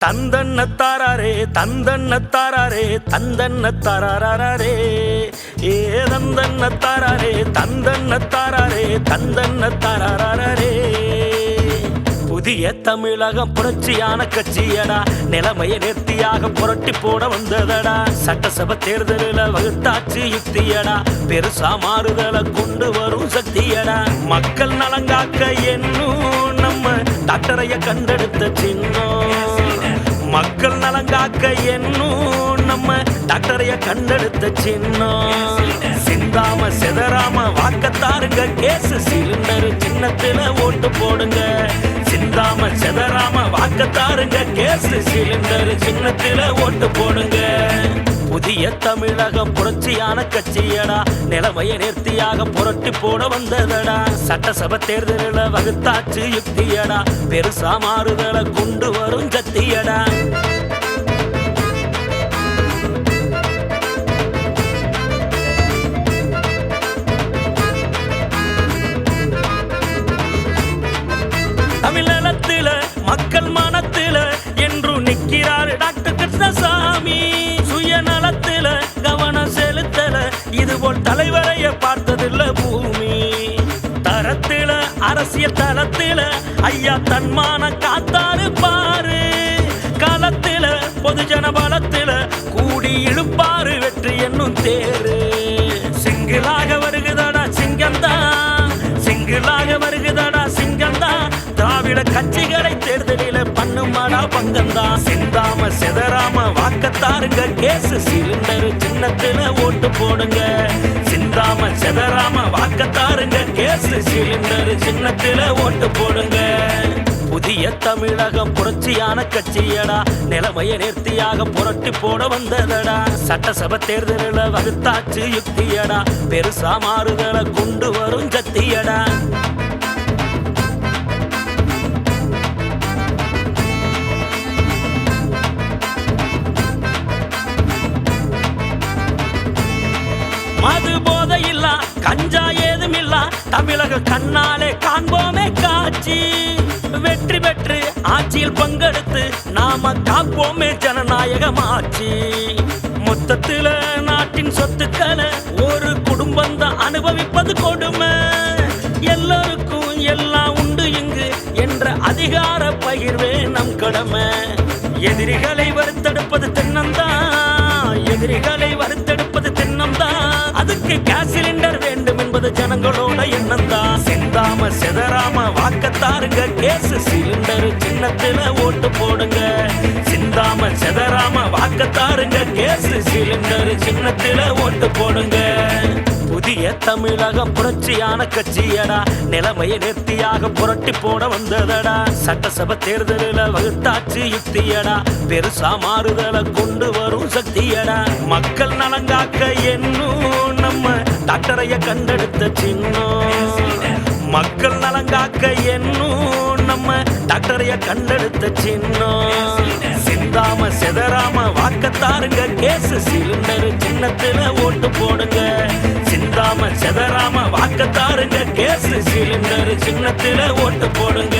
தந்தன்னத்தாரே தந்தன்னத்தாரே தந்தன்னத்தாரே ஏ தந்தன்னத்தாரே தந்தன்னத்தாரே தந்தன்னத்தாரே புதிய தமிழகம் புரட்சியான கட்சியடா நிலைமையை நேர்த்தியாக புரட்டி போட வந்ததடா சட்டசபை தேர்தலில் வகுத்தாட்சி யுக்தியடா பெருசா மாறுதலை கொண்டு வரும் சக்தியடா மக்கள் நலங்காக்க என்னும் நம்ம டாக்டரைய கண்டெடுத்த சின்னம் மக்கள் நலங்காக்க என்னும் நம்ம டாக்டரைய கண்டெடுத்த சின்னம் சிந்தாம செதறாம வாக்கத்தாருங்க கேஸ் சிலிண்டர் சின்னத்துல ஓட்டு போடுங்க சிந்தாம செதறாம வாக்கத்தாருங்க கேஸ் சிலிண்டர் சின்னத்துல ஓட்டு போடுங்க புதிய தமிழகம் புரட்சியான கட்சியடா நிலைமையை நேர்த்தியாக புரட்டி போட வந்ததடா சட்டசபை தேர்தலில் வகுத்தாட்சி யுக்தியடா பெருசா மாறுதலை கொண்டு வரும் சக்தியடா தமிழகத்தில மக்கள் மனத்தில என்று நிற்கிறார் டாக்டர் கிருஷ்ணசாமி சுயநலத்தில கவனம் செலுத்தல இதுபோல் தலைவரைய பார்த்ததில்ல பூமி தரத்தில அரசியல் தளத்தில ஐயா தன்மான காத்தாரு பாரு காலத்தில பொதுஜன பலத்தில கூடி இழுப்பாரு வெற்றி என்னும் தேரு சிங்கிளாக வருகுதடா சிங்கம்தான் சிங்கிளாக வருகுதடா சிங்கம்தான் திராவிட கட்சிகளை தேர்தலில பண்ணுமாடா பங்கம்தான் சிந்தாம செதறாம வாக்கத்தாருங்க கேஸ் சிலிண்டர் சின்னத்துல ஓட்டு போடுங்க சிந்தாம செதறாம வாக்கத்தாருங்க கேஸ் சிலிண்டர் சின்னத்துல ஓட்டு போடுங்க புதிய தமிழகம் புரட்சியான கட்சியடா நிலைமையை நேர்த்தியாக புரட்டி போட வந்ததடா சட்டசபை தேர்தலில் வகுத்தாட்சி யுக்தியடா பெருசா மாறுதலை கொண்டு வரும் சக்தியடா மது போதை இல்ல கஞ்சா ஏதும் இல்ல தமிழக கண்ணாலே காண்போமே காட்சி வெற்றி பெற்று ஆட்சியில் பங்கெடுத்து நாம காப்போமே ஜனநாயகம் ஆட்சி மொத்தத்துல நாட்டின் சொத்துக்களை ஒரு குடும்பம் தான் அனுபவிப்பது கொடுமை எல்லாருக்கும் எல்லாம் உண்டு இங்கு என்ற அதிகார பகிர்வே நம் கடமை எதிரிகளை வறுத்தெடுப்பது தென்னம்தான் எதிரிகளை வறுத்தெடுப்பது தென்னம்தான் அதுக்கு கேஸ் சிலிண்டர் வேண்டும் என்பது ஜனங்களோட எண்ணம் தான் சிந்தாம செதறாம வாக்கத்தாருங்க கேஸ் சிலிண்டர் சின்னத்துல ஓட்டு போடுங்க சிந்தாம செதறாம வாக்கத்தாருங்க கேஸ் சிலிண்டர் சின்னத்துல ஓட்டு போடுங்க புதிய தமிழகம் புரட்சியான கட்சியடா நிலைமையை நேர்த்தியாக புரட்டி போட வந்ததடா சட்டசபை தேர்தலில் வகுத்தாட்சி யுக்தியடா பெருசா மாறுதலை கொண்டு வரும் சக்தியடா மக்கள் நலங்காக்க என்னும் நம்ம டாக்டரைய கண்டெடுத்த சின்னம் மக்கள் நலங்காக்க என்னும் நம்ம டாக்டரைய கண்டெடுத்த சின்னம் சிந்தாம செதறாம வாக்கத்தாருங்க கேஸ் சிலிண்டர் சின்னத்துல ஓட்டு போடுங்க சிந்தாம செதறாம வாக்கத்தாருங்க கேஸ் சிலிண்டர் சின்னத்துல ஓட்டு போடுங்க